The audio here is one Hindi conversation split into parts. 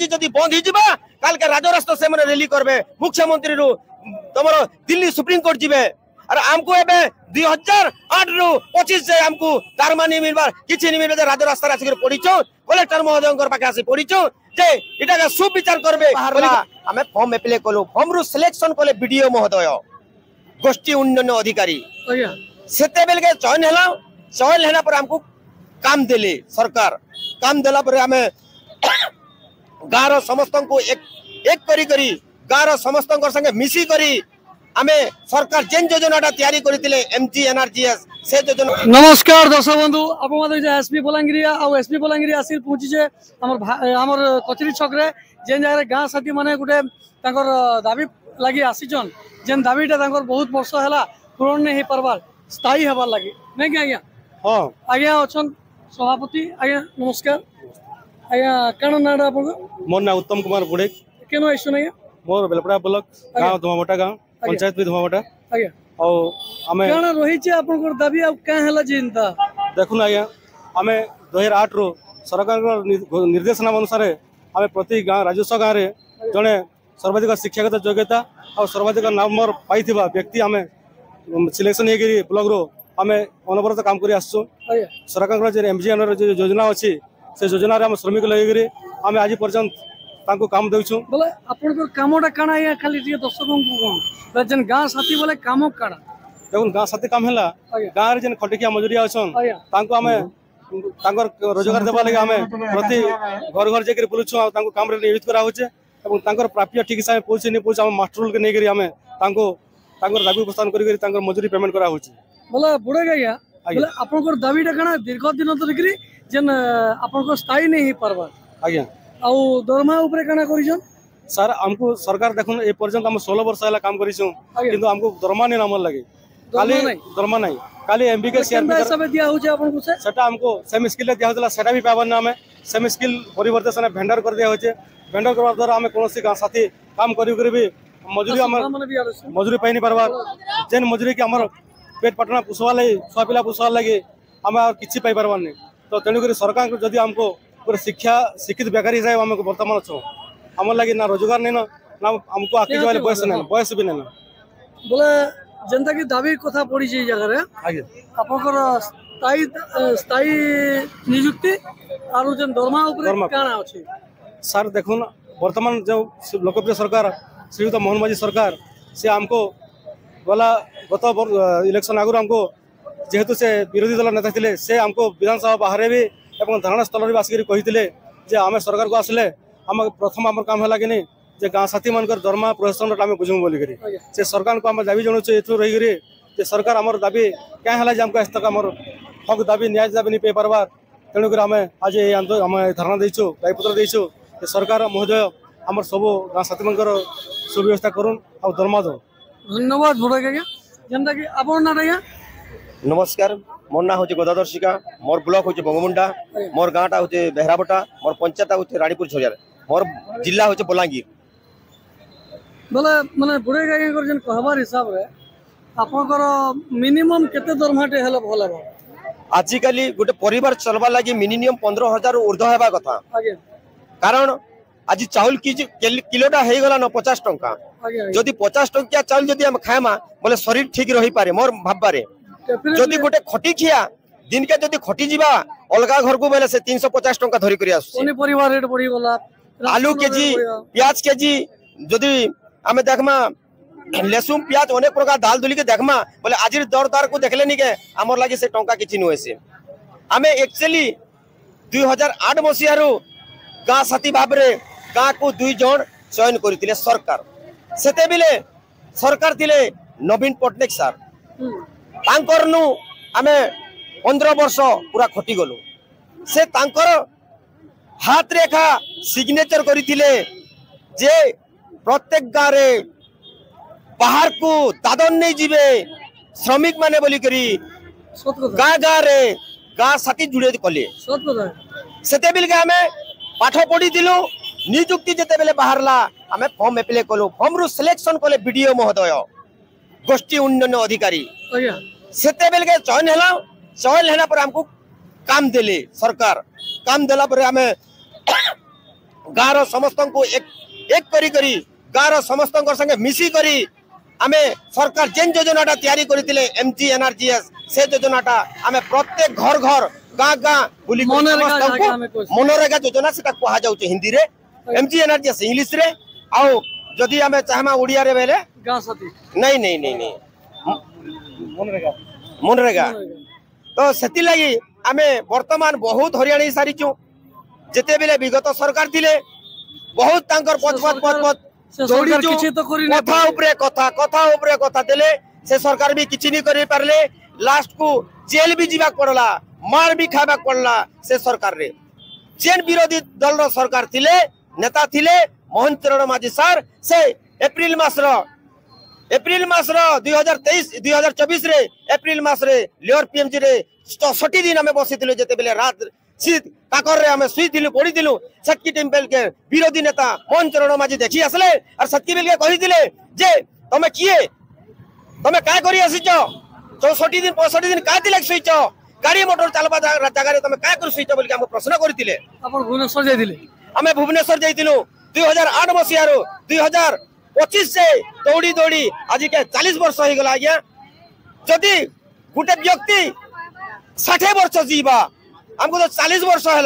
आज जदि बंद हो काल के राजरास्ता से मैंने रैली करबे मुख्यमंत्री रु तुम दिल्ली सुप्रीम कोर्ट जीवे और आमको एबे 2008 रु 25 से हमको दारमा नहीं मिलबार किछि नहीं मिलबे राजरास्ता आसी पड़ीचो कलेक्टर महोदय पाखे आसी पड़ीचो जे इटा सुविचार करबे हमें फॉर्म एप्लाई कलु फॉर्म रु सिलेक्शन कले बीडीओ महोदय गोष्ठी उन्नयन अधिकारी सेते बेल के चयन हैला पर हमको काम देले सरकार काम देला पर हमें गाँव समस्त को एक करी गाँव समस्त संगे मिसी करी आमे सरकार जेन योजना तैयारी करथिले एमजी एनआरजीएस से योजना। नमस्कार दर्शक बंधु आप एसपी बलांगीर आ एसपी बलांगीर आसी पहुंची हमर कचरी छक रे जेन जगह गाँ साथी माने गुटे तांकर दाबी लगी आसीचन जेन दाबीटा तांकर बहुत वर्ष हैला पूर्ण नहीं पारबार स्थायी हबार लगी नहीं क्या आज्ञा हां आज्ञा अछन सभापति आज्ञा नमस्कार आज्ञा कण नाडा आपन मोर ना उत्तम कुमार बुड़े केनो आइसु नहीं मोर बेलपड़ा ब्लॉक गांव धुमाबटा गांव पंचायत भी धुमाबटा आज्ञा और हमें कण रही छे आपन दाबी आ का हैला चिंता देखुन आज्ञा हमें 2008 रो सरकार निर्देशना अनुसार हमें प्रति गांव राजस्व गांव रे जने सर्वाधिक शिक्षागत योग्यता और सर्वाधिक नंबर पाइथिबा व्यक्ति हमें सिलेक्शन हेगिरी ब्लॉक रो हमें अनवरत काम करी आसछु सरकार जे एमजी जो योजना अछि से योजना रे हम श्रमिक लगिरी हमें आज पर्यंत तांको काम देउछु बोले आपन को कामोटा काना या खाली जे दर्शकों को कोन जन गां साथी बोले कामो काना देखुन गां साथी काम हैला गां रे जन खटिकिया मजूरिया अछन तांको हमें तांकर रोजगार देबा लागि हमें प्रति घर घर जेकरी बुलुछु आ तांको काम रे नियुक्त करा होचे एवं तांकर प्राप्य ठीक हिसाब पहुंचे नहीं पहुंचे हम मास्टर रोल के नहीं करी हमें तांको तांकर दाबी उपस्थापन करी तांकर मजूरी पेमेंट करा होचे बोले बुढ़े गया बोले आपन को दाबीटा काना दीर्घ दिन तो दिकरी जन आपन को स्थायी नहीं परबा आज्ञा आउ दरमा ऊपर काना करिजन सर हमको सरकार देखुन ए पर्यंत हम 16 वर्ष हैला काम करिसु किंतु हमको दरमा नहीं नाम लगे खाली दरमा नहीं खाली एमबीके सीआरपी सब दिया हो जे आपन को सेटा हमको सेम स्किल दिया होतला सेटा भी पावन नाम है सेम स्किल परिवर्तन से वेंडर कर दिया होचे वेंडर करवा द्वारा हमें कोनोसी गां साथी काम करी करी भी मजूरी हमर मजूरी पाई नहीं परबा जेन मजूरी के हमर पेट पटना पुसवा लगी छुआ पिला पुसवा लगी हमें और किछि पाई परबार नहीं तो तेणु करी सरकार को जदि हमको पूरा शिक्षा शिक्षित बेकारी हिसाब हमको वर्तमान अच्छो हमर लगी ना रोजगार नहीं ना हमको आके जो बयस भी नहीं बोले जनता की दाबी कथा पड़ी छै जगह रे आगे आपनकर स्थायी नियुक्ति आरो जन दरमा ऊपर काना अछि सर देखुन वर्तमान जो लोकप्रिय सरकार श्रीयुत मोहन माझी सरकार से हमको गत इलेक्शन आगु हमको जेहेतु से विरोधी दल नेता थे से हमको विधानसभा बाहर भी एवं धारणा स्थल भी आसिक कही आम सरकार को आसले आम प्रथम आम काम है कि जे गाँ साथी मान दरमा प्रोत्साहन आम बुझू बोलिक से सरकार को आम दाबी जनाऊँ ये रही सरकार आम दाबी क्या है आमको आज तक आम हक दाबी न्याय दाबी नहीं पार्बार तेणुक आम आज आम धारणा देचु दायीपत्र देचु सरकार महोदय आम सब गाँ साथी मान सुव्यवस्था करूँ आ दरमा दो धन्यवाद बुढ़ा जनता की आपन ना रहिया नमस्कार मोर ना होचे गदाधर शिका मोर ब्लॉक होचे बंगमुंडा मोर गाँटा होचे बेहराबटा मोर पंचायत होचे रानीपुर झरियार मोर जिला होचे बलांगीर बोले माने बुढ़े गाय जन कहबार हिसाब रे आपनकर मिनिमम केते दरमाटे हेले भले बा आजिकली गोटे परिवार चलबा लागि मिनिमम 15,000 ऊर्ध्व हेबा कथा कारण आज चाउल किलोटा हे गला न 50 टंका जदि 50 टंकिया चाउल जदि हम खाएमा बोले शरीर ठीक रही पारे मोर भाबबारे जदि गोटे खटी खिया दिन के जदि खटी जीवा अलगा घर को बेले से 350 टंका धरी करी आसु कोनी परिवार रेट बढ़ी गला आलू केजी प्याज केजी जदि हमें देखमा लेसुम प्याज अनेक प्रकार दाल दुली के देखमा बोले आज दर को देखले नि के हमर लागि से टंका किछि नुहे से हमें एक्चुअली 2008 मसिया रो गाँ साथी भाव रे गाँ को 2 जन चयन करथिले सरकार सेते बिले सरकार थिले नवीन पटनायक सर तांकर नु आमे 15 वर्ष पूरा खटी गलु से तांकर हाथ रेखा सिग्नेचर करथिले जे प्रत्येक गाँव रे बाहर को दादन नहीं जीवे श्रमिक माने बोली करी गाँ गाँ रे गाँ साथी जुड़े कले सेते बिल के हमें पाठ पढ़ी दिलु नियुक्ति जेते बेले बाहरला हमें फॉर्म एप्लाई कलु फॉर्म रु सिलेक्शन कले बीडीओ महोदय गोष्ठी उन्नयन अधिकारी सेते बेल के चयन हैला पर हमको काम देले सरकार काम देला पर हमें गाँव समस्त को एक करी गाँव समस्त संगे मिसी करी आमे सरकार जेन योजनाटा तैयारी करथिले MGNRGS से योजनाटा आमे प्रत्येक घर गाँ बुली मनरेगा योजना सेटा कहा जाउचे हिंदी रे MGNRGS इंग्लिश रे आउ जदि आमे चाहमा ओडिया रे बेले गाँ साथी नहीं मनरेगा तो सेति लागि आमे वर्तमान बहुत हरियाणी सारिचु जेते बेले विगत सरकार थिले बहुत तांकर पथ कथा उपरे कथा देले से सरकार भी किछि नहीं करि पारले लास्ट को जेल भी जीवा पड़ला मार भी खाबा पड़ला से सरकार रे जेन विरोधी दल रो सरकार थिले नेता थिले मोहन चरण माझी सर से एप्रिल मास रो 2023-2024 रे एप्रिल मास रे लियर पीएमजी रे 64 दिन हमें बसिथिलु जेते बेले रात शीत काकर रे हमें सुईथिलु पड़ीथिलु सटकी टेम्पल के विरोधी नेता मोहन चरण माझी देखि आसले और सटकी बेल के कहिथिले जे तमे किए तमे काय करी आसीचो 64 दिन 65 दिन काय दिले सुईचो गाड़ी मोटर चलबा जगह रे तमे काय कर सुईचो बोल के हम प्रश्न करथिले अपन भुवनेश्वर जाइथिले हमें भुवनेश्वर जाइथिलु 2008 मसिया रो 2025 से दौड़ी आज के 40 वर्ष हो गला आज्ञा जदि गोटे व्यक्ति 60 वर्ष जीवा हमको तो 40 वर्ष है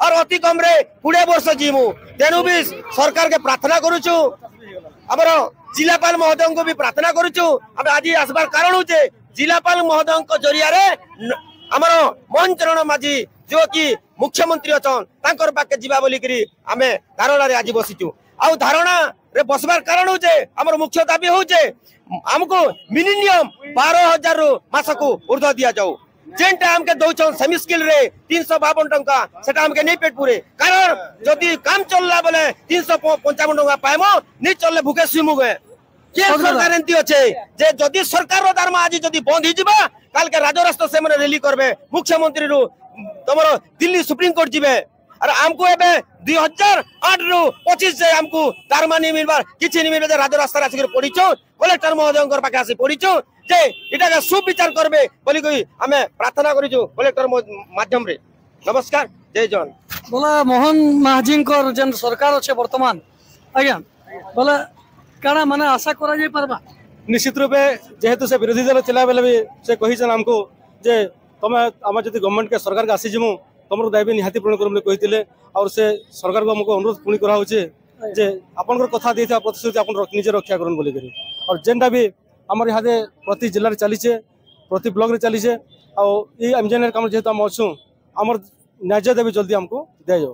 और अति कम रे 20 वर्ष जीमु तेणु भी सरकार के प्रार्थना करुचु हमर जिलापाल महोदय को भी प्रार्थना करुचु हम आज आसबार कारण होचे जिलापाल महोदय को जरिया रे हमर मोहन चरण माझी जो कि मुख्यमंत्री अछन तांकर पाके जीवा बोली करी हमें धारणा रे आज बसिचु आउ धारणा रे बसबार कारण होचे हमर मुख्य दाबी होचे हमको मिनिमम 12,000 रु मासको ऊर्ध्व दिया जाऊ जेनटा हमके दौछन सेमी स्किल रे 352 टंका सेटा हमके नहीं पेट पूरे कारण जदि काम चलला बोले 355 टंका पाएमो नहीं चलले भूखे सुमु गए के सरकार एंती अच्छे जे जदि सरकार रो दरमा आज जदि बंद ही जिबा काल के राजराष्ट्र से माने रैली करबे मुख्यमंत्री रु तमरो दिल्ली सुप्रीम कोर्ट जिबे और हमको एबे 2008 रु 25 से हमको दरमा नहीं मिलबार किछि नहीं मिलबे राजराष्ट्र आसी पड़ीचो कलेक्टर महोदय पाखे आसी पड़ीचो जे इटा सुविचार करबे बोली कोई हमें प्रार्थना करिजो कलेक्टर माध्यम रे नमस्कार जय जवान बोला मोहन महाजी जेन सरकार अच्छे वर्तमान आज्ञा बोला काना माने आशा करा जाय परबा निश्चित रूपे जेहेतु से विरोधी दल थिला बेले भी से कहिछन हमको जे तमे हम जति गवर्नमेंट के सरकार के आसी जिमु तमरो दाबी निहाती पूर्ण करम कहितिले और से सरकार को हमको अनुरोध पुणी करा होचे जे आपन कथा देता प्रतिश्रुति आपन निजे रक्षा करन बोली करी और जेनटा भी हमर यहाँ प्रति जिले में चलीचे प्रति ब्लॉक रे चलीचे और ये MGNR काम जेहेतु हम अच्छु हमर न्याय देवी जल्दी हमको दे जाओ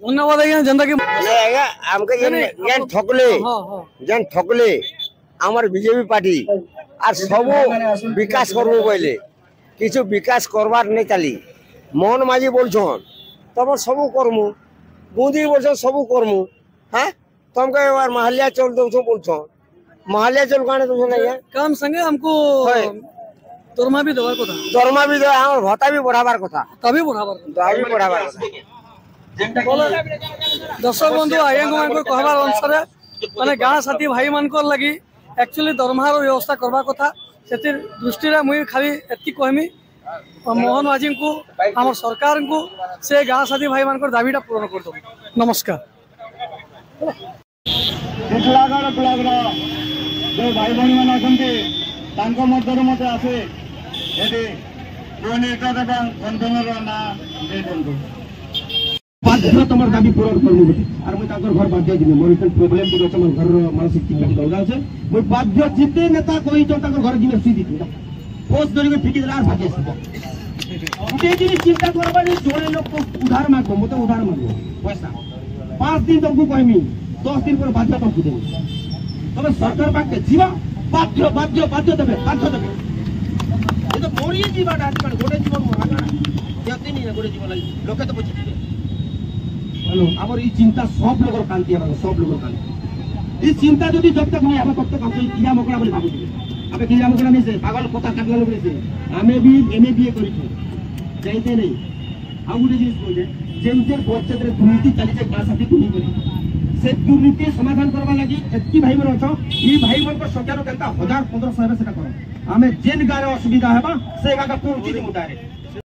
धन्यवाद आज्ञा जनता के आज्ञा हमके जेन ठकले हमर बीजेपी पार्टी आर सब विकास करबो कहले किछु विकास करबार नहीं चली मोहन माझी बोलछन तब सब करमु बुंदी बोलछन सब करमु हां तुमके यार महलिया चल दो बोलछन महलिया चल काने तो नहीं काम संगे हमको दरमा भी देवार कथा दरमा भी दे हमर भत्ता भी बढ़ाबार कथा तभी बढ़ाबार दर्शक बंधु आज्ञा को कहबार अनुसार माने गाँ साथी भाई मान लगी एक्चुअली दरमार व्यवस्था करबा कथा से दृष्टि रे मुई खाली एति कहमी मोहन माझी को आम सरकार को से गाँ साथी भाई मान दाबीटा पूरण कर दो नमस्कार जो भाई भाई मैंने अच्छा मध्य मत आसे बाध्य तुम दाबी पूरण करमु और मुझे घर बाध्य जी मोर प्रोब्लेम भी अच्छे मोर घर मानसिक चिंता दौड़ा है मुझे बाध्य जिते नेता कही घर जी सी दी पोस्ट धरिक फिटी देला भागे गोटे दिन चिंता करबा जोड़े लोग को उधार मांगो मत उधार मांगो पैसा 5 दिन तुमको कहमी 10 दिन पर बाध्य तुमको देबो तबे सरकार पाके जीवा बाध्य बाध्य बाध्य देबे ये तो मोरी जीवाटा आज गोटे जीवन मागणा जति नहीं गोटे जीवन लोके तो बची हेलो हमर ई चिंता सब लोगर कांति है सब लोगर कांति ई चिंता जदि जब तक नहीं हम तब तक हम किया मकड़ा बोली भाबु अबे किया मकड़ा नहीं से पागल कथा काटला लोग से हमें भी MBA करी जाइते नहीं आ गुटे जिनिस कहले जेम जे बच्चे रे दुर्नीति चली जे क्लास साथी कुनी करी से दुर्नीति समाधान करबा लागि एत्की भाई मन अछ ई भाई मन पर संख्या रो केता 1000 1500 सेटा करो हमें जेन गारे असुविधा हेबा से गाका पूर्ति मुदारे